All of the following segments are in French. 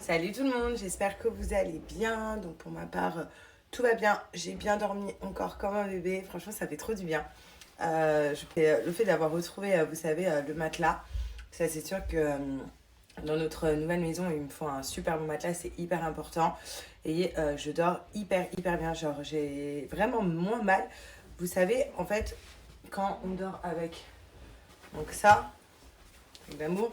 Salut tout le monde, j'espère que vous allez bien. Donc pour ma part, tout va bien. J'ai bien dormi encore comme un bébé. Franchement, ça fait trop du bien. Le fait d'avoir retrouvé, vous savez, le matelas, ça c'est sûr que dans notre nouvelle maison, il me faut un super bon matelas, c'est hyper important. Et je dors hyper bien. Genre, j'ai vraiment moins mal. Vous savez, en fait, quand on dort avec donc ça, avec l'amour,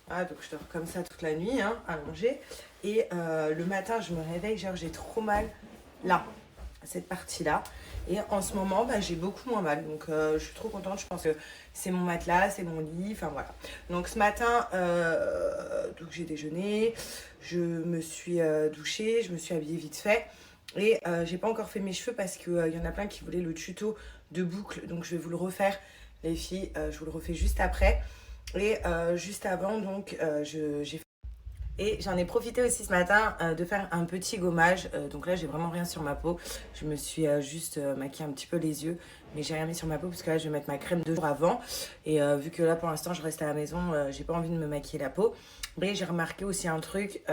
ah, donc je dors comme ça toute la nuit, hein, allongée. Et le matin, je me réveille, genre j'ai trop mal là, à cette partie-là. Et en ce moment, bah, j'ai beaucoup moins mal. Donc je suis trop contente. Je pense que c'est mon matelas, c'est mon lit. Enfin voilà. Donc ce matin, donc j'ai déjeuné, je me suis douchée, je me suis habillée vite fait. Et j'ai pas encore fait mes cheveux parce qu'il y en a plein qui voulaient le tuto de boucle. Donc je vais vous le refaire, les filles. Je vous le refais juste après. Et juste avant, donc, j'ai et j'en ai profité aussi ce matin de faire un petit gommage. Donc là, j'ai vraiment rien sur ma peau. Je me suis juste maquillée un petit peu les yeux, mais j'ai rien mis sur ma peau parce que là, je vais mettre ma crème 2 jours avant. Et vu que là, pour l'instant, je reste à la maison, j'ai pas envie de me maquiller la peau. Mais j'ai remarqué aussi un truc,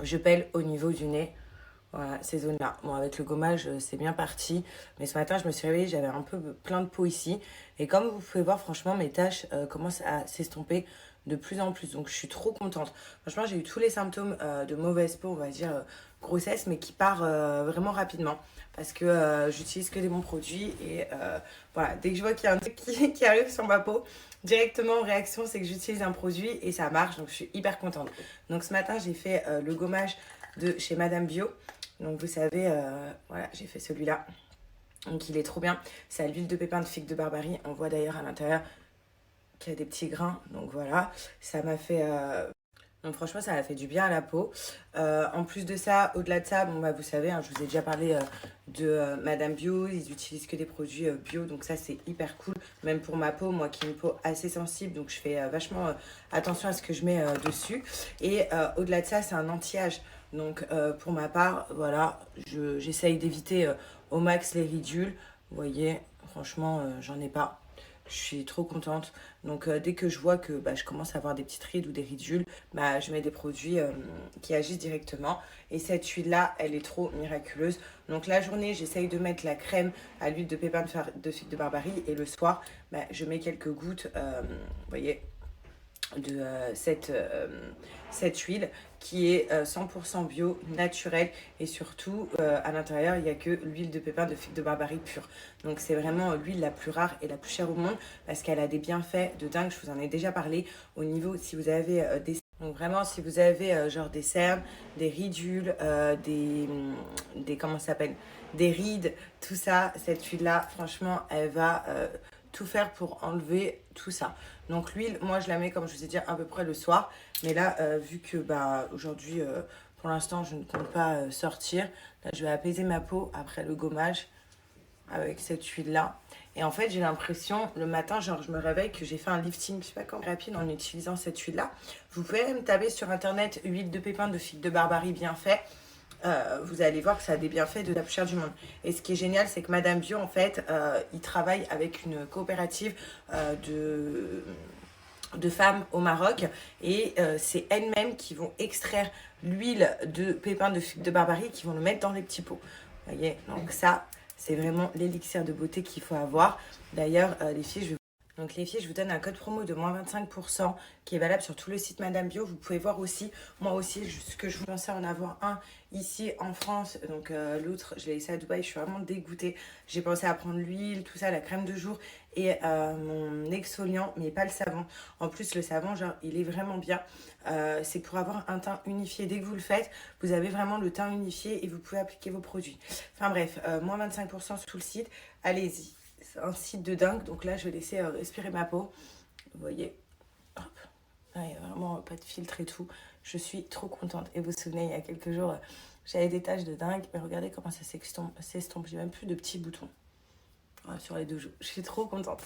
je pèle au niveau du nez. Voilà, ces zones-là. Bon, avec le gommage, c'est bien parti. Mais ce matin, je me suis réveillée, j'avais un peu plein de peau ici. Et comme vous pouvez voir, franchement, mes taches commencent à s'estomper de plus en plus. Donc, je suis trop contente. Franchement, j'ai eu tous les symptômes de mauvaise peau, on va dire grossesse, mais qui part vraiment rapidement. Parce que j'utilise que des bons produits. Et voilà, dès que je vois qu'il y a un truc qui arrive sur ma peau, directement en réaction, c'est que j'utilise un produit et ça marche. Donc, je suis hyper contente. Donc, ce matin, j'ai fait le gommage de chez Madame Bio. Donc vous savez, voilà, j'ai fait celui-là. Donc il est trop bien. C'est à l'huile de pépin de figue de Barbarie. On voit d'ailleurs à l'intérieur qu'il y a des petits grains. Donc voilà, ça m'a fait... Donc franchement, ça a fait du bien à la peau. En plus de ça, au-delà de ça, bon bah vous savez, hein, je vous ai déjà parlé de Madame Bio. Ils utilisent que des produits bio, donc ça c'est hyper cool. Même pour ma peau, moi qui ai une peau assez sensible, donc je fais vachement attention à ce que je mets dessus. Et au-delà de ça, c'est un anti-âge. Donc pour ma part, voilà, j'essaye d'éviter au max les ridules. Vous voyez, franchement, j'en ai pas. Je suis trop contente. Donc dès que je vois que bah, je commence à avoir des petites rides ou des ridules, bah, je mets des produits qui agissent directement. Et cette huile-là, elle est trop miraculeuse. Donc la journée, j'essaye de mettre la crème à l'huile de pépin de figue de Barbarie. Et le soir, bah, je mets quelques gouttes, vous voyez, de cette huile qui est 100% bio, naturelle et surtout à l'intérieur il n'y a que l'huile de pépin de figue de Barbarie pure. Donc c'est vraiment l'huile la plus rare et la plus chère au monde parce qu'elle a des bienfaits de dingue, je vous en ai déjà parlé au niveau si vous avez des... Donc vraiment si vous avez genre des cernes, des ridules, des comment ça s'appelle, des rides, tout ça, cette huile là franchement elle va tout faire pour enlever tout ça. Donc l'huile, moi je la mets comme je vous ai dit à peu près le soir. Mais là, vu que bah, aujourd'hui, pour l'instant, je ne compte pas sortir, là, je vais apaiser ma peau après le gommage avec cette huile-là. Et en fait, j'ai l'impression, le matin, genre, je me réveille que j'ai fait un lifting, je sais pas quand, rapide en utilisant cette huile-là. Vous pouvez même taper sur internet huile de pépin de figue de Barbarie bien fait. Vous allez voir que ça a des bienfaits de la plus chère du monde. Et ce qui est génial, c'est que Madame Bio, en fait, il travaille avec une coopérative de femmes au Maroc et c'est elles-mêmes qui vont extraire l'huile de pépins de figue de Barbarie qui vont le mettre dans les petits pots. Vous voyez, donc ça, c'est vraiment l'élixir de beauté qu'il faut avoir. D'ailleurs, les filles, donc les filles, je vous donne un code promo de moins 25% qui est valable sur tout le site Madame Bio. Vous pouvez voir aussi, moi aussi, ce que je vous pensais en avoir un ici en France. Donc l'autre, je l'ai laissé à Dubaï, je suis vraiment dégoûtée. J'ai pensé à prendre l'huile, tout ça, la crème de jour et mon exfoliant, mais pas le savon. En plus, le savon, genre, il est vraiment bien. C'est pour avoir un teint unifié. Dès que vous le faites, vous avez vraiment le teint unifié et vous pouvez appliquer vos produits. Enfin bref, moins 25% sur tout le site. Allez-y. C'est un site de dingue. Donc là, je vais laisser respirer ma peau. Vous voyez, hop. Ah, il n'y a vraiment pas de filtre et tout. Je suis trop contente. Et vous vous souvenez, il y a quelques jours, j'avais des taches de dingue. Mais regardez comment ça s'estompe. J'ai même plus de petits boutons sur les deux joues. Je suis trop contente.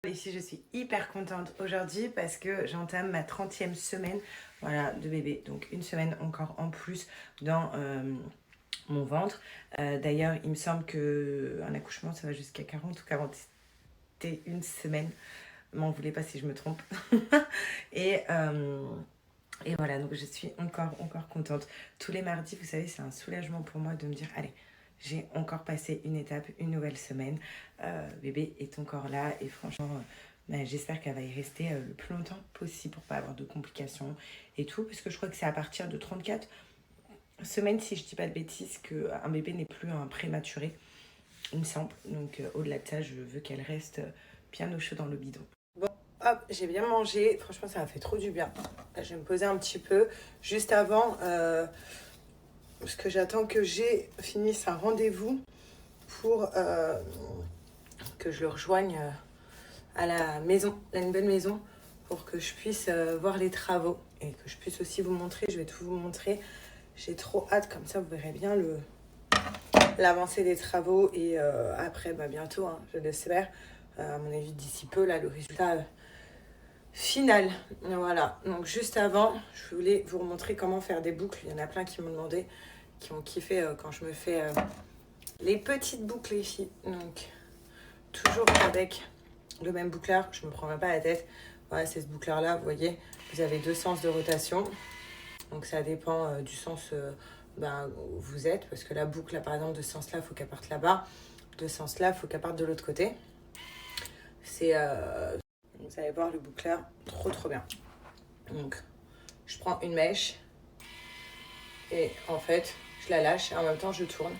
Ici, je suis hyper contente aujourd'hui parce que j'entame ma 30e semaine voilà, de bébé. Donc une semaine encore en plus dans mon ventre. D'ailleurs, il me semble qu'un accouchement, ça va jusqu'à 40 ou 41 semaines. M'en voulez pas si je me trompe. Et Et voilà, donc je suis encore contente. Tous les mardis, vous savez, c'est un soulagement pour moi de me dire, allez, j'ai encore passé une étape, une nouvelle semaine. Bébé est encore là et franchement, j'espère qu'elle va y rester le plus longtemps possible pour pas avoir de complications et tout. Parce que je crois que c'est à partir de 34 semaines, si je dis pas de bêtises, qu'un bébé n'est plus un prématuré, il me semble. Donc au-delà de ça, je veux qu'elle reste bien au chaud dans le bidon. Hop, j'ai bien mangé. Franchement, ça m'a fait trop du bien. Là, je vais me poser un petit peu. Juste avant, parce que j'attends que j'ai fini un rendez-vous pour que je le rejoigne à la maison, la nouvelle maison, pour que je puisse voir les travaux et que je puisse aussi vous montrer. Je vais tout vous montrer. J'ai trop hâte, comme ça vous verrez bien l'avancée des travaux. Et après, bientôt, hein, je l'espère. À mon avis, d'ici peu, là, le résultat final. Voilà, donc juste avant, je voulais vous montrer comment faire des boucles. Il y en a plein qui m'ont demandé, qui ont kiffé quand je me fais les petites boucles, les filles. Donc, toujours avec le même boucleur, je me prends même pas la tête. Voilà, c'est ce boucleur-là, vous voyez, vous avez 2 sens de rotation. Donc, ça dépend du sens où vous êtes. Parce que la boucle, là, par exemple, de ce sens-là, il faut qu'elle parte là-bas. De ce sens-là, il faut qu'elle parte de l'autre côté. C'est... vous allez voir le boucleur, trop bien. Donc, je prends une mèche et en fait, je la lâche et en même temps, je tourne.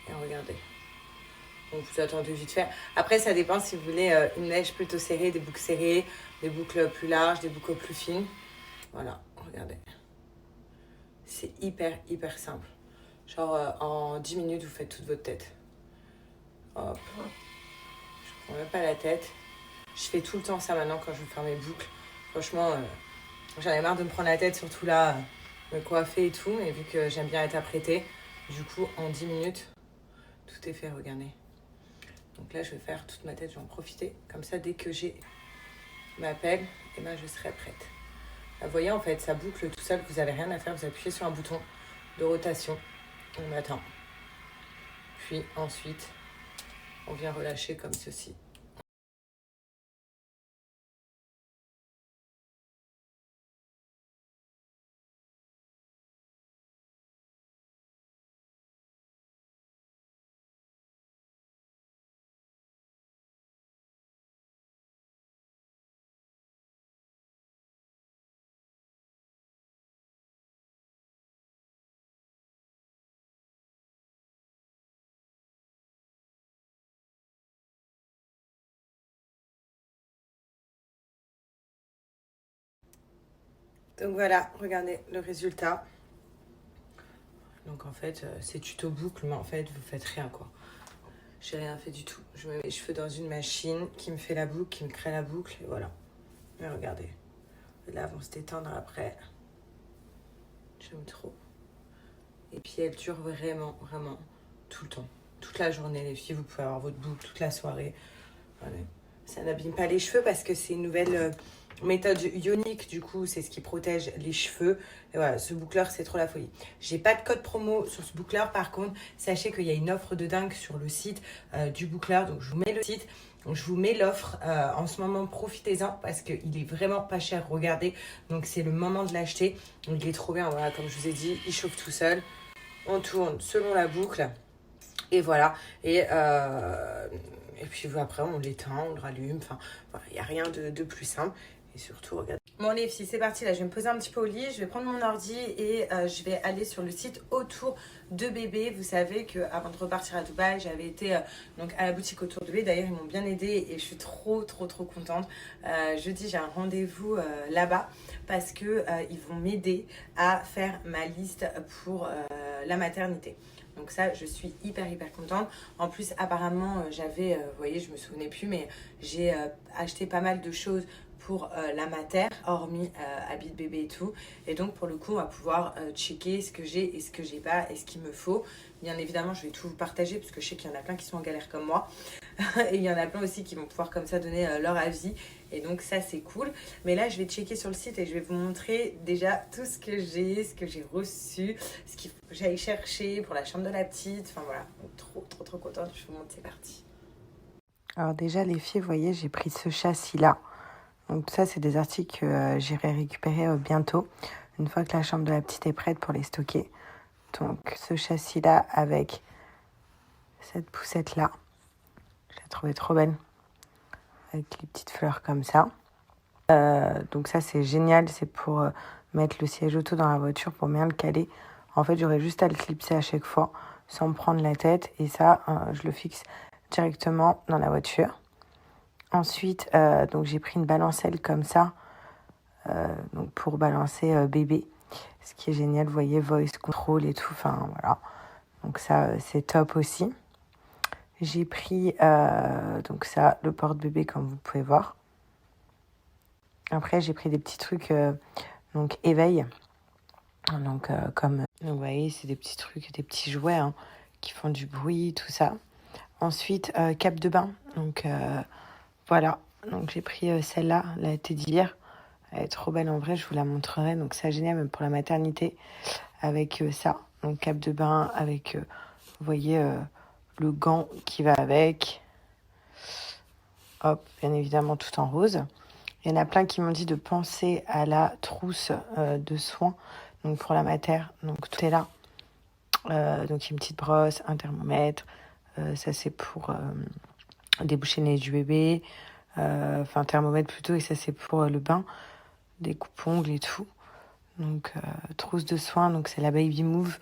Et regardez. Donc, vous attendez vite faire. Après, ça dépend si vous voulez une mèche plutôt serrée, des boucles serrées, des boucles plus larges, des boucles plus fines. Voilà, regardez. C'est hyper simple. Genre, en 10 minutes, vous faites toute votre tête. Hop. Je prends même pas la tête. Je fais tout le temps ça maintenant quand je veux faire mes boucles. Franchement, j'en ai marre de me prendre la tête, surtout là, me coiffer et tout. Mais vu que j'aime bien être apprêtée, du coup, en 10 minutes, tout est fait, regardez. Donc là, je vais faire toute ma tête, je vais en profiter. Comme ça, dès que j'ai ma pelle, je serai prête. Là, vous voyez, en fait, ça boucle tout seul. Vous n'avez rien à faire. Vous appuyez sur un bouton de rotation. On attend. Puis ensuite, on vient relâcher comme ceci. Donc voilà, regardez le résultat. Donc en fait, c'est tuto boucle, mais en fait, vous faites rien, quoi. J'ai rien fait du tout. Je mets mes cheveux dans une machine qui me fait la boucle, qui me crée la boucle, et voilà. Mais regardez. Là, vont se détendre après. J'aime trop. Et puis, elle dure vraiment tout le temps. Toute la journée, les filles, vous pouvez avoir votre boucle toute la soirée. Voilà. Ça n'abîme pas les cheveux parce que c'est une nouvelle méthode ionique. Du coup, c'est ce qui protège les cheveux. Et voilà, ce boucleur, c'est trop la folie. J'ai pas de code promo sur ce boucleur. Par contre, sachez qu'il y a une offre de dingue sur le site du boucleur. Donc, je vous mets le site. Donc, je vous mets l'offre en ce moment. Profitez-en parce qu'il est vraiment pas cher. Regardez. Donc, c'est le moment de l'acheter. Donc, il est trop bien. Voilà, comme je vous ai dit, il chauffe tout seul. On tourne selon la boucle. Et voilà. Et puis après, on l'éteint, on le rallume. Enfin, voilà, il n'y a rien de plus simple. Et surtout, regardez. Bon, les filles, c'est parti. Là, je vais me poser un petit peu au lit. Je vais prendre mon ordi et je vais aller sur le site Autour de Bébé. Vous savez qu'avant de repartir à Dubaï, j'avais été donc à la boutique Autour de Bébé. D'ailleurs, ils m'ont bien aidée et je suis trop contente. Jeudi, j'ai un rendez-vous là-bas parce que ils vont m'aider à faire ma liste pour la maternité. Donc ça, je suis hyper contente. En plus, apparemment, j'avais, vous voyez, je me souvenais plus, mais j'ai acheté pas mal de choses pour la mater, hormis habits de bébé et tout. Et donc, pour le coup, on va pouvoir checker ce que j'ai et ce que j'ai pas et ce qu'il me faut. Bien évidemment, je vais tout vous partager parce que je sais qu'il y en a plein qui sont en galère comme moi. Et il y en a plein aussi qui vont pouvoir comme ça donner leur avis. Et donc ça, c'est cool. Mais là, je vais checker sur le site et je vais vous montrer déjà tout ce que j'ai reçu, ce qu'il faut que j'aille chercher pour la chambre de la petite. Enfin voilà, donc, trop contente. Je vous montre, c'est parti. Alors déjà, les filles, vous voyez, j'ai pris ce châssis-là. Donc ça, c'est des articles que j'irai récupérer bientôt, une fois que la chambre de la petite est prête pour les stocker. Donc ce châssis-là avec cette poussette-là, je l'ai trouvée trop belle, avec les petites fleurs comme ça. Donc ça, c'est génial, c'est pour mettre le siège auto dans la voiture pour bien le caler. En fait, j'aurais juste à le clipser à chaque fois, sans me prendre la tête. Et ça, je le fixe directement dans la voiture. Ensuite, donc j'ai pris une balancelle comme ça, donc pour balancer bébé. Ce qui est génial, vous voyez, voice control et tout. Enfin, voilà. Donc ça, c'est top aussi. J'ai pris donc ça, le porte-bébé, comme vous pouvez voir. Après, j'ai pris des petits trucs, donc éveil. Donc, donc, vous voyez, c'est des petits trucs, des petits jouets qui font du bruit, tout ça. Ensuite, cape de bain. Donc, voilà. Donc, j'ai pris celle-là, la Teddy Bear. Elle est trop belle en vrai, je vous la montrerai. Donc, c'est génial, même pour la maternité, avec ça. Donc, cape de bain, avec, vous voyez, le gant qui va avec. Hop, bien évidemment, tout en rose. Il y en a plein qui m'ont dit de penser à la trousse de soins, donc pour la mater. Donc tout est là. Donc il y a une petite brosse, un thermomètre. Ça c'est pour déboucher le nez du bébé. Enfin thermomètre plutôt, et ça c'est pour le bain, des coupe-ongles et tout. Donc trousse de soins, donc c'est la Baby Move.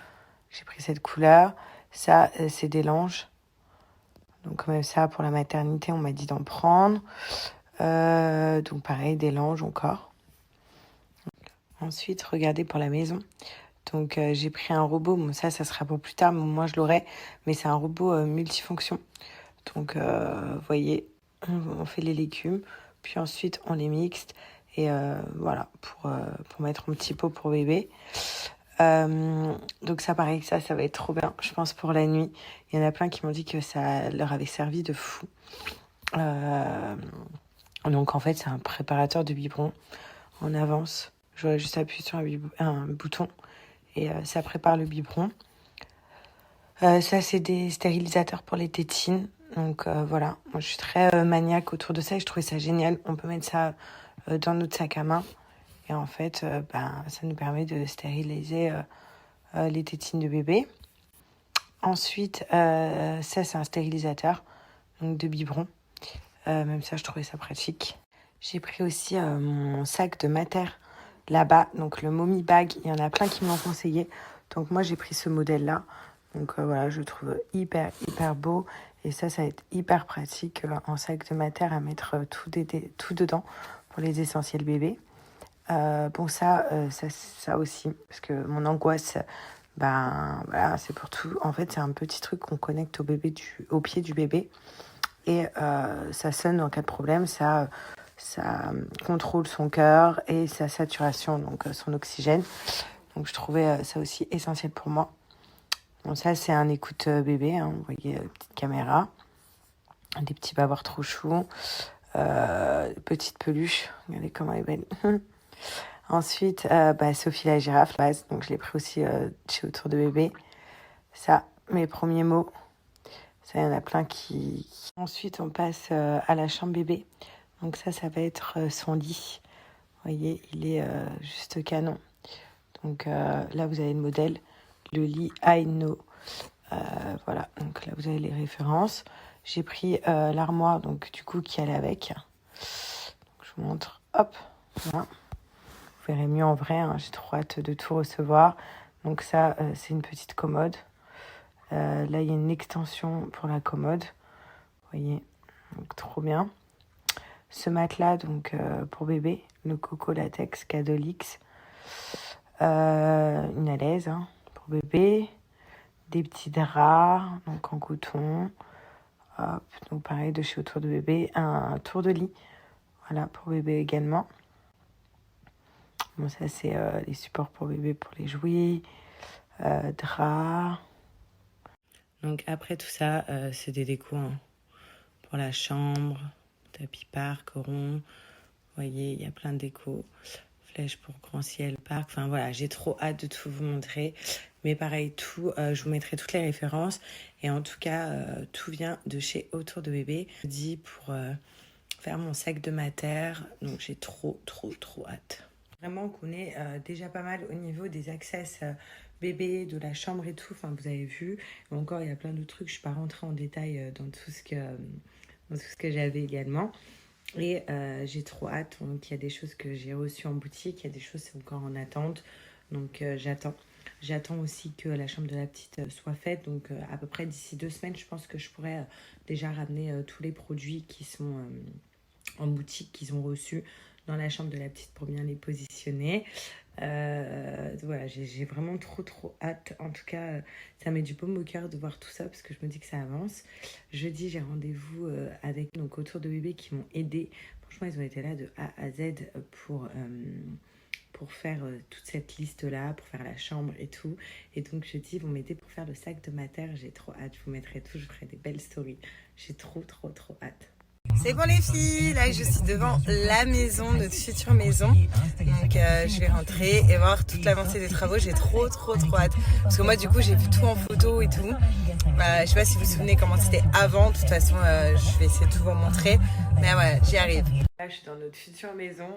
J'ai pris cette couleur. Ça c'est des langes. Donc même ça pour la maternité, on m'a dit d'en prendre. Donc pareil, des langes encore. Ensuite, regardez pour la maison. Donc j'ai pris un robot. Bon, ça sera pour plus tard, mais moi je l'aurai. Mais c'est un robot multifonction. Donc vous voyez, on fait les légumes, puis ensuite on les mixte. Et voilà, pour mettre un petit pot pour bébé. Donc ça pareil, ça va être trop bien, je pense, pour la nuit. Il y en a plein qui m'ont dit que ça leur avait servi de fou. Donc en fait, c'est un préparateur de biberon en avance. J'aurais juste appuyé sur un bouton et ça prépare le biberon. Ça, c'est des stérilisateurs pour les tétines. Donc voilà, moi je suis très maniaque autour de ça et je trouvais ça génial. On peut mettre ça dans notre sac à main et en fait, ça nous permet de stériliser les tétines de bébé. Ensuite, ça c'est un stérilisateur donc de biberon. Même ça, je trouvais ça pratique. J'ai pris aussi mon sac de mater là-bas, donc le Mommy Bag. Il y en a plein qui me l'ont conseillé. Donc moi, j'ai pris ce modèle-là. Donc voilà, je le trouve hyper, hyper beau. Et ça va être hyper pratique en sac de mater à mettre tout dedans pour les essentiels bébés. Bon, ça aussi, parce que mon angoisse, voilà, c'est pour tout. En fait, c'est un petit truc qu'on connecte au pied du bébé. Et ça sonne en cas de problème, ça contrôle son cœur et sa saturation, donc son oxygène. Donc je trouvais ça aussi essentiel pour moi. Bon, ça c'est un écoute bébé, vous voyez, petite caméra, des petits bavoirs trop choux, petite peluche, regardez comment elle est belle. Ensuite, Sophie la girafe, base, donc je l'ai pris aussi chez Autour de bébé. Ça, mes premiers mots. Ça, il y en a plein qui... Ensuite, on passe à la chambre bébé. Donc ça va être son lit. Vous voyez, il est juste canon. Donc là, vous avez le modèle. Le lit Aino. Voilà, donc là, vous avez les références. J'ai pris l'armoire, donc du coup, qui allait avec. Donc, je vous montre. Hop, voilà. Vous verrez mieux en vrai. J'ai trop hâte de tout recevoir. Donc ça, c'est une petite commode. Là, il y a une extension pour la commode. Vous voyez, donc trop bien. Ce matelas, donc pour bébé, le Coco Latex Cadolix. Une alaise pour bébé. Des petits draps, donc en coton. Hop, donc pareil, de chez Autour de bébé. Un tour de lit, voilà, pour bébé également. Bon, ça, c'est les supports pour bébé pour les jouets. Draps. Donc après tout ça, c'est des décos pour la chambre, tapis parc, rond. Vous voyez, il y a plein de décos. Flèche pour grand ciel, parc. Enfin voilà, j'ai trop hâte de tout vous montrer. Mais pareil, je vous mettrai toutes les références. Et en tout cas, tout vient de chez Autour de bébé. Je dis faire mon sac de mater. Donc j'ai trop hâte. Vraiment qu'on est déjà pas mal au niveau des access bébé, de la chambre et tout. Enfin, vous avez vu. Mais encore, il y a plein d'autres trucs. Je ne suis pas rentrée en détail dans tout ce que j'avais également. Et j'ai trop hâte. Donc, il y a des choses que j'ai reçues en boutique. Il y a des choses qui sont encore en attente. Donc, j'attends. J'attends aussi que la chambre de la petite soit faite. Donc, à peu près d'ici 2 semaines, je pense que je pourrais déjà ramener tous les produits qui sont en boutique, qu'ils ont reçus dans la chambre de la petite pour bien les positionner. Voilà, j'ai vraiment trop hâte. En tout cas, ça met du baume au cœur de voir tout ça parce que je me dis que ça avance. Jeudi, j'ai rendez-vous avec donc autour de bébé qui m'ont aidé. Franchement, ils ont été là de A à Z pour faire toute cette liste-là, pour faire la chambre et tout. Et donc, jeudi, ils vont m'aider pour faire le sac de mater. J'ai trop hâte. Je vous mettrai tout, je ferai des belles stories. J'ai trop hâte. C'est bon les filles, là je suis devant la maison, notre future maison. Donc je vais rentrer et voir toute l'avancée des travaux. J'ai trop hâte. Parce que moi du coup j'ai vu tout en photo et tout. Je sais pas si vous vous souvenez comment c'était avant. De toute façon je vais essayer de tout vous montrer. Mais ouais, j'y arrive. Là je suis dans notre future maison.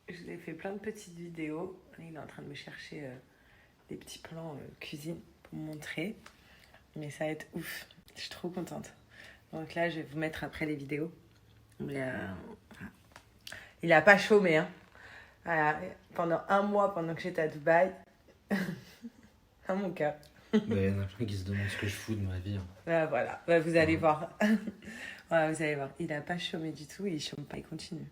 Je vous ai fait plein de petites vidéos. Il est en train de me chercher des petits plans cuisine pour me montrer. Mais ça va être ouf. Je suis trop contente. Donc là je vais vous mettre après les vidéos. Il a pas chômé, hein. Voilà. Pendant 1 mois, pendant que j'étais à Dubaï. À mon cœur. Il y en a plein qui se demandent ce que je fous de ma vie. Voilà, vous allez voir. Voilà, vous allez voir. Il a pas chômé du tout, il chôme pas, il continue.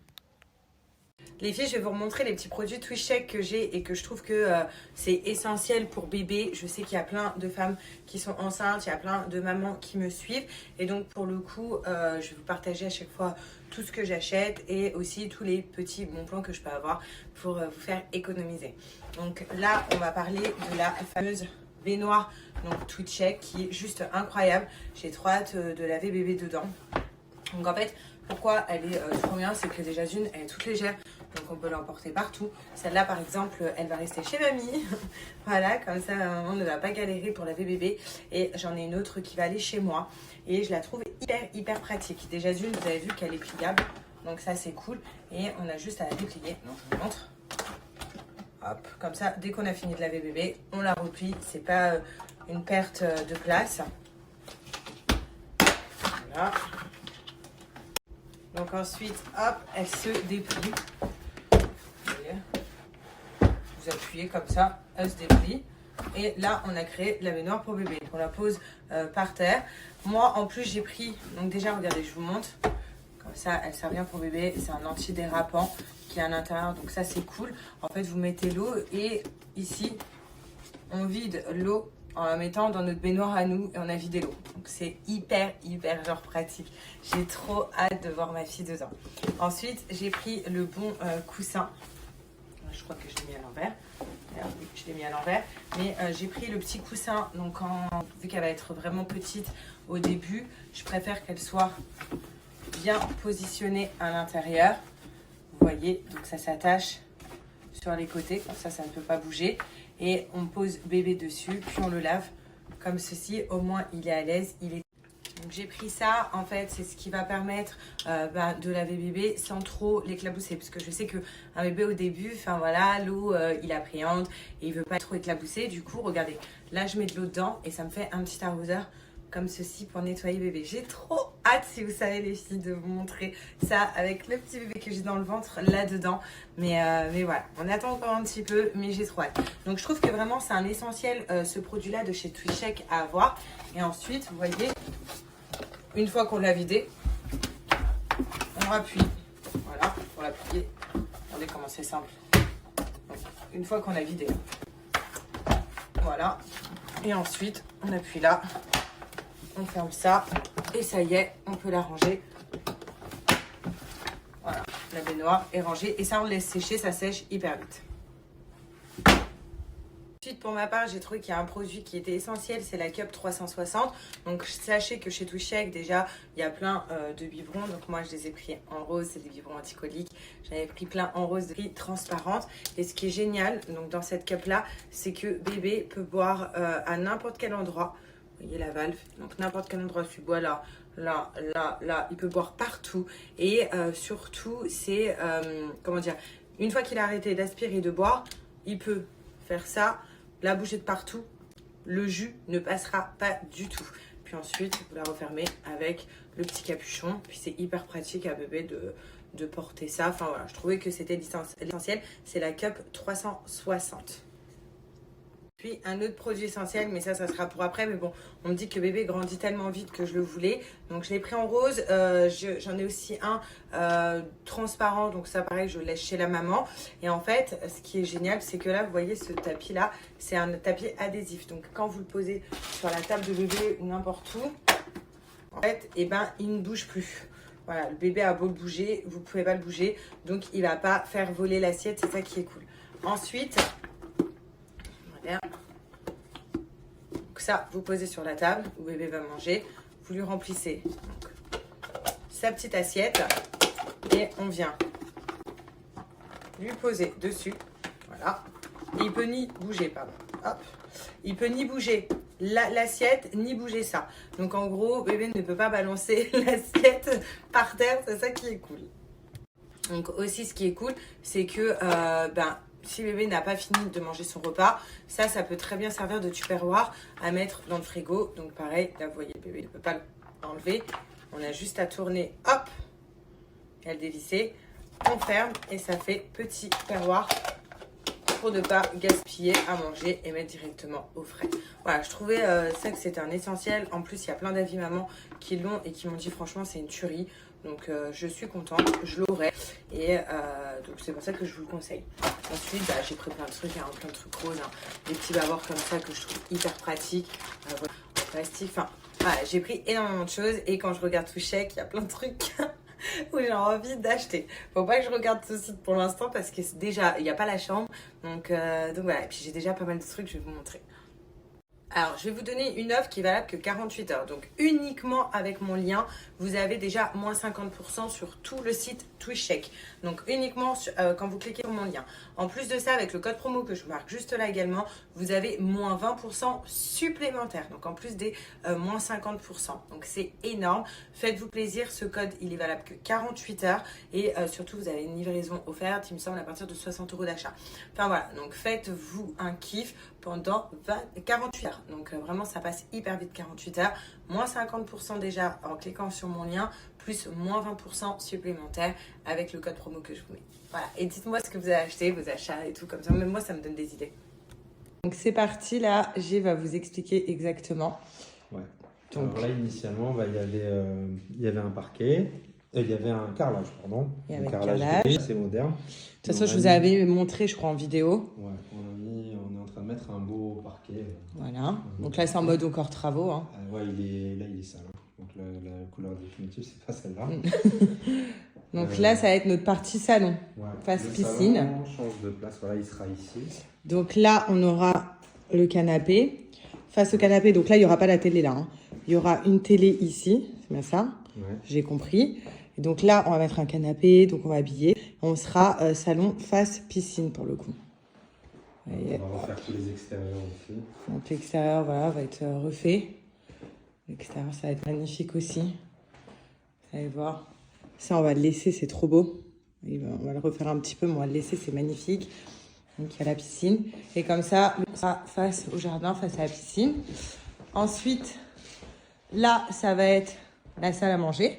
Les filles, je vais vous remontrer les petits produits TwistCheck que j'ai et que je trouve que c'est essentiel pour bébé. Je sais qu'il y a plein de femmes qui sont enceintes, il y a plein de mamans qui me suivent. Et donc pour le coup, je vais vous partager à chaque fois tout ce que j'achète et aussi tous les petits bons plans que je peux avoir pour vous faire économiser. Donc là, on va parler de la fameuse baignoire donc TwistCheck qui est juste incroyable. J'ai trop hâte de laver bébé dedans. Donc en fait, pourquoi elle est trop bien, c'est que déjà d'une, elle est toute légère, donc on peut l'emporter partout. Celle-là par exemple, elle va rester chez mamie. Voilà, comme ça on ne va pas galérer pour laver bébé. Et j'en ai une autre qui va aller chez moi. Et je la trouve hyper pratique. Déjà d'une, vous avez vu qu'elle est pliable, donc ça c'est cool. Et on a juste à la déplier, donc je vous montre. Hop, comme ça, dès qu'on a fini de laver bébé, on la replie. C'est pas une perte de place. Voilà. Donc ensuite, hop, elle se déplie. Vous voyez, vous appuyez comme ça, elle se déplie. Et là, on a créé la baignoire pour bébé. On la pose par terre. Moi, en plus, j'ai pris, donc déjà, regardez, je vous montre. Comme ça, elle sert bien pour bébé. C'est un antidérapant qui est à l'intérieur, donc ça, c'est cool. En fait, vous mettez l'eau et ici, on vide l'eau en la mettant dans notre baignoire à nous et on a vidé l'eau. Donc c'est hyper genre pratique. J'ai trop hâte de voir ma fille dedans. Ensuite, j'ai pris le bon coussin. Je crois que je l'ai mis à l'envers. Oui, je l'ai mis à l'envers. Mais j'ai pris le petit coussin. Donc vu qu'elle va être vraiment petite au début, je préfère qu'elle soit bien positionnée à l'intérieur. Vous voyez, donc ça s'attache sur les côtés. Comme ça ne peut pas bouger. Et on pose bébé dessus, puis on le lave comme ceci. Au moins, il est à l'aise. Donc j'ai pris ça, en fait, c'est ce qui va permettre de laver bébé sans trop l'éclabousser. Parce que je sais qu'un bébé au début, enfin voilà, l'eau, il appréhende et il veut pas trop éclabousser. Du coup, regardez, là je mets de l'eau dedans et ça me fait un petit arroseur comme ceci pour nettoyer bébé. J'ai trop hâte, si vous savez les filles, de vous montrer ça avec le petit bébé que j'ai dans le ventre là-dedans. Mais voilà, on attend encore un petit peu, mais j'ai trop hâte. Donc je trouve que vraiment c'est un essentiel, ce produit-là de chez TwistCheck à avoir. Et ensuite, vous voyez, une fois qu'on l'a vidé, on appuie. Voilà, pour l'appuyer. Regardez comment c'est simple. Donc, une fois qu'on a vidé, voilà. Et ensuite, on appuie là. On ferme ça et ça y est, on peut la ranger. Voilà, la baignoire est rangée et ça on le laisse sécher, ça sèche hyper vite. Ensuite, pour ma part, j'ai trouvé qu'il y a un produit qui était essentiel, c'est la Cup 360. Donc sachez que chez TwistCheck, déjà, il y a plein de biberons. Donc moi, je les ai pris en rose, c'est des biberons anticoliques. J'avais pris plein en rose de riz transparente. Et ce qui est génial, donc dans cette cup-là, c'est que bébé peut boire à n'importe quel endroit. Vous voyez la valve, donc n'importe quel endroit, tu bois là, là, là, là. Il peut boire partout. Et surtout, c'est, comment dire, une fois qu'il a arrêté d'aspirer et de boire, il peut faire ça, la bouger de partout. Le jus ne passera pas du tout. Puis ensuite, vous la refermez avec le petit capuchon. Puis c'est hyper pratique à bébé de porter ça. Enfin voilà, je trouvais que c'était l'essentiel. C'est la Cup 360. Puis un autre produit essentiel, mais ça sera pour après. Mais bon, on me dit que bébé grandit tellement vite que je le voulais. Donc je l'ai pris en rose. J'en ai aussi un transparent. Donc ça pareil, je le laisse chez la maman. Et en fait, ce qui est génial, c'est que là, vous voyez ce tapis là, c'est un tapis adhésif. Donc quand vous le posez sur la table de bébé ou n'importe où, en fait, eh ben, il ne bouge plus. Voilà, le bébé a beau le bouger, vous ne pouvez pas le bouger. Donc il ne va pas faire voler l'assiette, c'est ça qui est cool. Ensuite, voilà. Donc ça, vous posez sur la table où bébé va manger. Vous lui remplissez donc, sa petite assiette et on vient lui poser dessus. Voilà. Et il peut ni bouger, pardon. Hop. Il peut ni bouger l'assiette, ni bouger ça. Donc en gros, bébé ne peut pas balancer l'assiette par terre. C'est ça qui est cool. Donc aussi, ce qui est cool, c'est que si bébé n'a pas fini de manger son repas, ça peut très bien servir de tupperware à mettre dans le frigo. Donc pareil, là vous voyez, le bébé ne peut pas l'enlever. On a juste à tourner, hop, et à le dévisser. On ferme et ça fait petit tupperware pour ne pas gaspiller à manger et mettre directement au frais. Voilà, je trouvais ça que c'était un essentiel. En plus, il y a plein d'avis mamans qui l'ont et qui m'ont dit franchement c'est une tuerie. Donc je suis contente, je l'aurai et donc c'est pour ça que je vous le conseille. Ensuite, j'ai pris plein de trucs, plein de trucs roses, des petits bavoirs comme ça que je trouve hyper pratiques, voilà, en plastique. Enfin, voilà, j'ai pris énormément de choses et quand je regarde tout chèque, il y a plein de trucs où j'ai envie d'acheter. Faut pas que je regarde ce site pour l'instant parce que déjà, il n'y a pas la chambre. Donc voilà, et puis j'ai déjà pas mal de trucs, je vais vous montrer. Alors, je vais vous donner une offre qui est valable que 48 heures. Donc, uniquement avec mon lien, vous avez déjà moins 50% sur tout le site TwishCheck. Donc, uniquement quand vous cliquez sur mon lien. En plus de ça, avec le code promo que je marque juste là également, vous avez moins 20% supplémentaire. Donc, en plus des moins 50%. Donc, c'est énorme. Faites-vous plaisir. Ce code, il est valable que 48 heures. Et surtout, vous avez une livraison offerte, il me semble, à partir de 60 € d'achat. Enfin, voilà. Donc, faites-vous un kiff pendant 48 heures. Donc vraiment ça passe hyper vite 48 heures. Moins 50% déjà en cliquant sur mon lien, plus moins 20% supplémentaire avec le code promo que je vous mets. Voilà, et dites-moi ce que vous avez acheté, vos achats et tout comme ça. Même moi ça me donne des idées. Donc c'est parti, là G va vous expliquer exactement. Ouais. Donc alors là initialement il y avait un parquet. Il y avait un carrelage, pardon. Il y avait un carrelage c'est moderne. De toute façon, je vous avais montré, je crois, en vidéo. Ouais, on est en train de mettre un beau parquet. Voilà. Donc là, c'est en mode encore travaux. Hein. Ouais, il est sale. Hein. Donc la couleur définitive, c'est pas celle-là. Donc là, ça va être notre partie salon. Ouais. Face piscine. Salon change de place. Voilà, il sera ici. Donc là, on aura le canapé. Face au canapé, donc là, il n'y aura pas la télé là. Hein. Il y aura une télé ici. C'est bien ça? Ouais. J'ai compris. Et donc là, on va mettre un canapé, donc on va habiller. On sera salon face piscine pour le coup. On va refaire tous les extérieurs aussi. Donc l'extérieur, voilà, va être refait. L'extérieur, ça va être magnifique aussi. Vous allez voir. Ça, on va le laisser, c'est trop beau. On va le refaire un petit peu, mais on va le laisser, c'est magnifique. Donc il y a la piscine. Et comme ça, on sera face au jardin, face à la piscine. Ensuite, là, ça va être la salle à manger.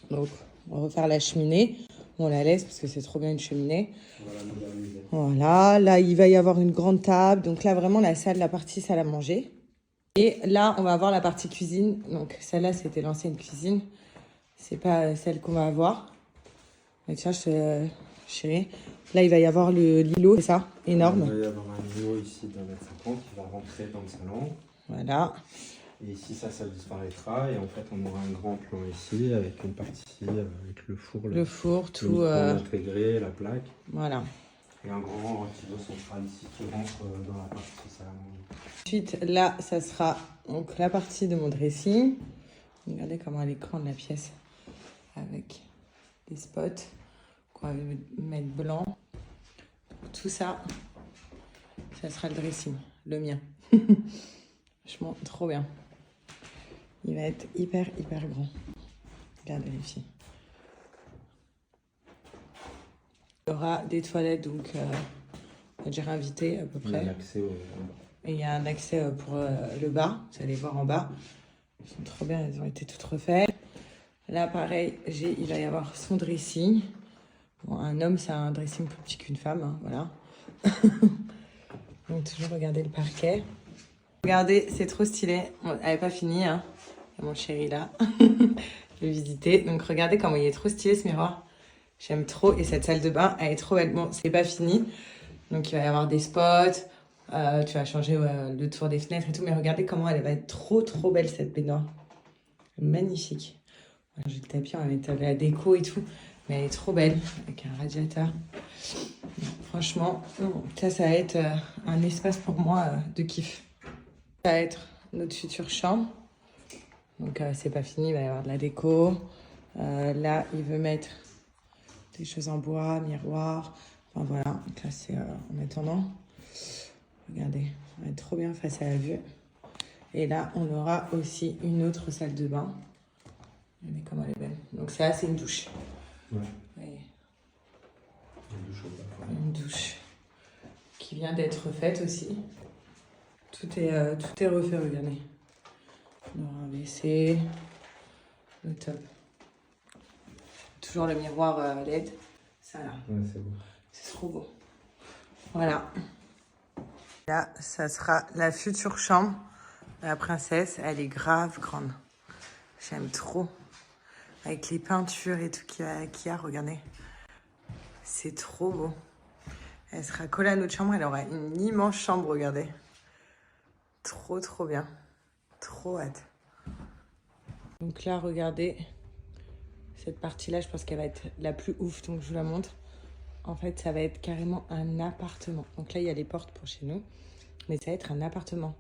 Donc, on va refaire la cheminée. On la laisse parce que c'est trop bien une cheminée. Voilà, là, il va y avoir une grande table. Donc là, vraiment, la partie salle à manger. Et là, on va avoir la partie cuisine. Donc, celle-là, c'était l'ancienne cuisine. C'est pas celle qu'on va avoir. Mais tiens, chérie. Là, il va y avoir l'îlot, c'est ça, énorme. Il va y avoir un îlot ici d'1,50 m qui va rentrer dans le salon. Voilà. Et ici, ça disparaîtra. Et en fait, on aura un grand plan ici avec une partie avec le four. Le four, tout. Le micro-ondes intégré, la plaque. Voilà. Et un grand ventilo central ici qui rentre dans la partie salle à manger. Ensuite, là, ça sera donc la partie de mon dressing. Regardez comment elle est grande la pièce. Avec des spots qu'on va mettre blanc. Tout ça, ça sera le dressing, le mien. Franchement, trop bien. il va être hyper grand. Regardez les filles. Il y aura des toilettes, donc on va dire invitées à peu près. Il y a l'accès au... Et il y a un accès pour le bas. Vous allez voir en bas. Ils sont trop bien, elles ont été toutes refaites. Là, pareil, il va y avoir son dressing. Bon, un homme, c'est un dressing plus petit qu'une femme, hein, voilà. Donc, toujours regarder le parquet. Regardez, c'est trop stylé. Bon, elle n'est pas finie, hein. Il y a mon chéri là. Je vais visiter. Donc, regardez comment il est trop stylé ce miroir. J'aime trop. Et cette salle de bain, elle est trop belle. Bon, c'est pas fini. Donc, il va y avoir des spots. Tu vas changer le tour des fenêtres et tout. Mais regardez comment elle va être trop belle cette baignoire. Magnifique. J'ai le tapis, on va mettre la déco et tout. Mais elle est trop belle, avec un radiateur. Franchement, ça va être un espace pour moi de kiff. Ça va être notre future chambre. Donc, c'est pas fini, il va y avoir de la déco. Là, il veut mettre des choses en bois, miroir. Enfin, voilà. Donc là, c'est en attendant. Regardez, on va être trop bien face à la vue. Et là, on aura aussi une autre salle de bain. Regardez comment elle est belle. Donc ça, c'est une douche. Ouais. Voyez. Une douche qui vient d'être faite aussi. Tout est refait, regardez. On aura un WC. Le top. Toujours le miroir LED. Ça là. Ouais, c'est beau. C'est trop beau. Voilà. Là, ça sera la future chambre. La princesse, elle est grave grande. J'aime trop. Avec les peintures et tout qu'il y a, regardez. C'est trop beau. Elle sera collée à notre chambre. Elle aura une immense chambre, regardez. Trop bien. Trop hâte. Donc là, regardez. Cette partie-là, je pense qu'elle va être la plus ouf. Donc je vous la montre. En fait, ça va être carrément un appartement. Donc là, il y a les portes pour chez nous. Mais ça va être un appartement.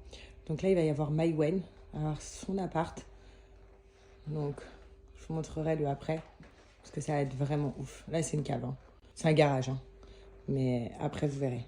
Donc là, il va y avoir Maïwen. Alors, son appart. Donc, je vous montrerai le après. Parce que ça va être vraiment ouf. Là, c'est une cave. Hein. C'est un garage. Hein. Mais après, vous verrez.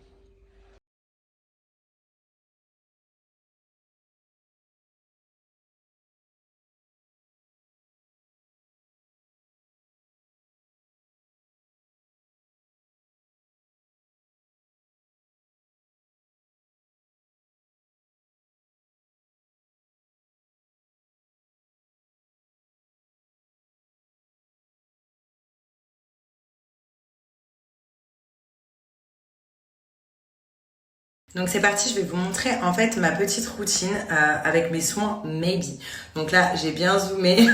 Donc c'est parti, je vais vous montrer en fait ma petite routine avec mes soins Maybe. Donc là j'ai bien zoomé,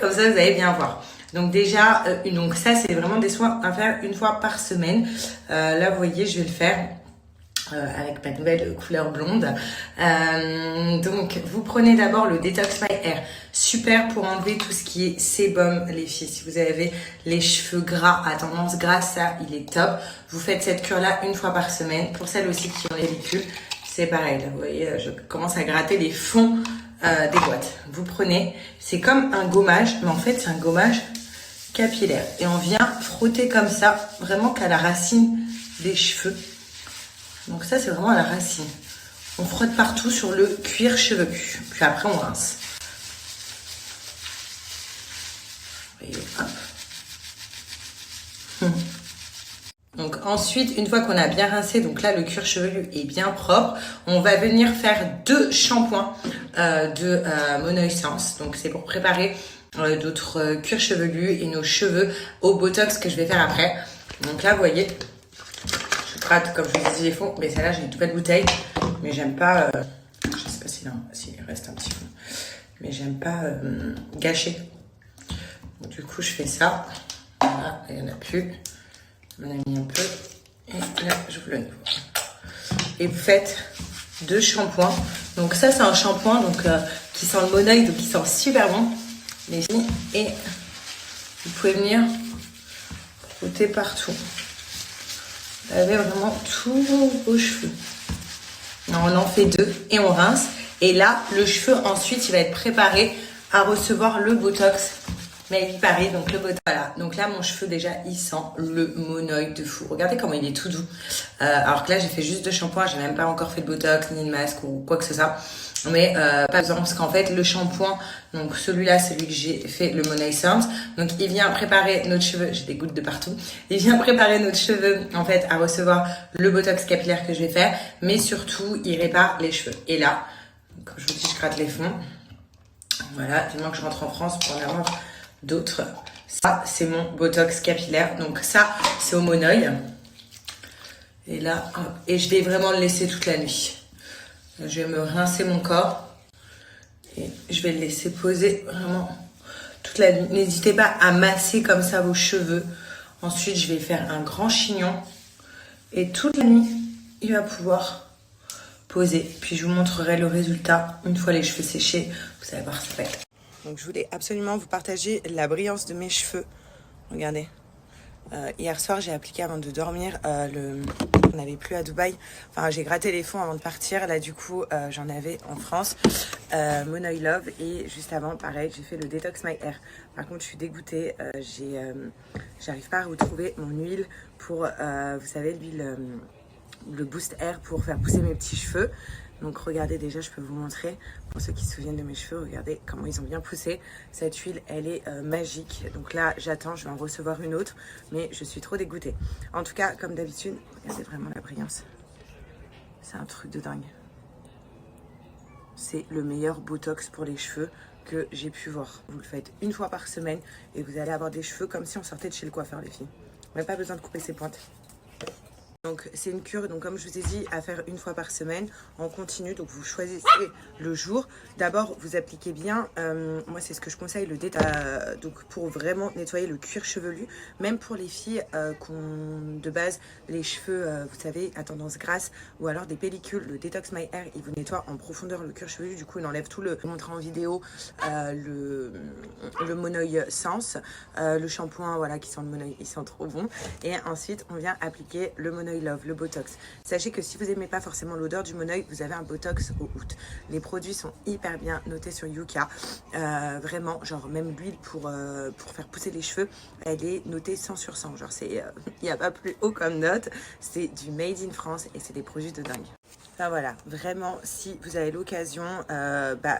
comme ça vous allez bien voir. Donc déjà, donc ça c'est vraiment des soins à faire une fois par semaine. Là vous voyez je vais le faire avec ma nouvelle couleur blonde. Donc vous prenez d'abord le Detox My Hair. Super pour enlever tout ce qui est sébum les filles. Si vous avez les cheveux gras à tendance grasse, ça il est top. Vous faites cette cure là une fois par semaine. Pour celles aussi qui ont les pellicules, c'est pareil. Là vous voyez, je commence à gratter les fonds des boîtes. Vous prenez, c'est comme un gommage, mais en fait c'est un gommage capillaire. Et on vient frotter comme ça, vraiment qu'à la racine des cheveux. Donc ça, c'est vraiment à la racine. On frotte partout sur le cuir chevelu. Puis après, on rince. Et hop. Donc ensuite, une fois qu'on a bien rincé, donc là, le cuir chevelu est bien propre, on va venir faire 2 shampoings de Monoessence. Donc c'est pour préparer notre cuir chevelu et nos cheveux au Botox que je vais faire après. Donc là, vous voyez... comme je vous ai dit les fonds, mais celle-là j'ai une nouvelle bouteille, mais j'aime pas, je sais pas s'il reste un petit fond, mais j'aime pas gâcher. Donc, du coup je fais ça, voilà, il n'y en a plus, on en a mis un peu, et là j'ouvre le nouveau. Et vous faites 2 shampoings, donc ça c'est un shampoing donc, qui sent le monoï, donc qui sent super bon, les filles, et vous pouvez venir frotter partout. Lavez vraiment tous vos cheveux. On en fait 2 et on rince. Et là, le cheveu ensuite, il va être préparé à recevoir le Botox Mais il paraît, donc le botox, voilà. Donc là, mon cheveu, déjà, il sent le monoï de fou. Regardez comment il est tout doux. Alors que là, j'ai fait juste 2 shampoings, j'ai même pas encore fait de botox, ni de masque ou quoi que ce soit. Mais pas besoin, parce qu'en fait, le shampoing, donc celui-là, celui que j'ai fait, le Monoï Sense, donc il vient préparer notre cheveu, j'ai des gouttes de partout, il vient préparer notre cheveu, en fait, à recevoir le botox capillaire que je vais faire, mais surtout, il répare les cheveux. Et là, comme je vous dis, je gratte les fonds. Voilà, du moins que je rentre en France pour en avoir d'autres. Ça, c'est mon botox capillaire. Donc ça, c'est au monoï. Et là, hop. Et je vais vraiment le laisser toute la nuit. Je vais me rincer mon corps. Et je vais le laisser poser vraiment toute la nuit. N'hésitez pas à masser comme ça vos cheveux. Ensuite, je vais faire un grand chignon. Et toute la nuit, il va pouvoir poser. Puis je vous montrerai le résultat une fois les cheveux séchés. Vous allez voir, ça va être. Donc je voulais absolument vous partager la brillance de mes cheveux. Regardez. Hier soir, j'ai appliqué avant de dormir on n'avait plus à Dubaï. Enfin, j'ai gratté les fonds avant de partir. Là, du coup, j'en avais en France. Monoï Love. Et juste avant, pareil, j'ai fait le Detox My Hair. Par contre, je suis dégoûtée. J'arrive pas à retrouver mon huile pour, vous savez, l'huile, le Boost Air pour faire pousser mes petits cheveux. Donc regardez, déjà je peux vous montrer, pour ceux qui se souviennent de mes cheveux, regardez comment ils ont bien poussé. Cette huile, elle est magique. Donc là, j'attends, je vais en recevoir une autre, mais je suis trop dégoûtée. En tout cas, comme d'habitude, regardez vraiment la brillance. C'est un truc de dingue. C'est le meilleur botox pour les cheveux que j'ai pu voir. Vous le faites une fois par semaine et vous allez avoir des cheveux comme si on sortait de chez le coiffeur, les filles. Même pas besoin de couper ses pointes. Donc c'est une cure, donc comme je vous ai dit, à faire une fois par semaine en continu. Donc vous choisissez le jour. D'abord vous appliquez bien, moi c'est ce que je conseille, le donc pour vraiment nettoyer le cuir chevelu. Même pour les filles qui ont de base les cheveux, vous savez, à tendance grasse, ou alors des pellicules, le Detox My Hair, il vous nettoie en profondeur le cuir chevelu. Du coup il enlève tout le... Je vous montrer en vidéo le Monoï Sense, le shampoing, voilà, qui sent le Monoï, il sent trop bon. Et ensuite on vient appliquer le Monoï Love, le botox. Sachez que si vous n'aimez pas forcément l'odeur du monoï, vous avez un botox au oud. Les produits sont hyper bien notés sur Yuka. Vraiment, genre même l'huile pour faire pousser les cheveux, elle est notée 100 sur 100. Genre il n'y a pas plus haut comme note. C'est du made in France et c'est des produits de dingue. Enfin voilà, vraiment, si vous avez l'occasion,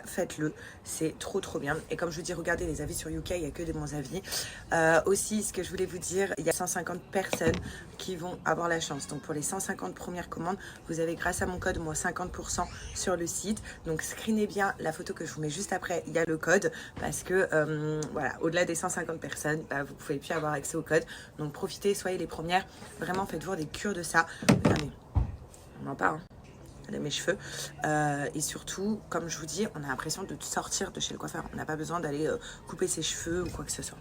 faites-le. C'est trop trop bien. Et comme je vous dis, regardez les avis sur Yuka, il n'y a que des bons avis. Aussi, ce que je voulais vous dire, il y a 150 personnes qui vont avoir la chance. Donc pour les 150 premières commandes, vous avez grâce à mon code moins 50% sur le site. Donc screenez bien la photo que je vous mets juste après, il y a le code. Parce que voilà, au-delà des 150 personnes, vous ne pouvez plus avoir accès au code. Donc profitez, soyez les premières. Vraiment, faites-vous des cures de ça. Regardez, on en parle. Mes cheveux et surtout, comme je vous dis, on a l'impression de sortir de chez le coiffeur. On n'a pas besoin d'aller couper ses cheveux ou quoi que ce soit.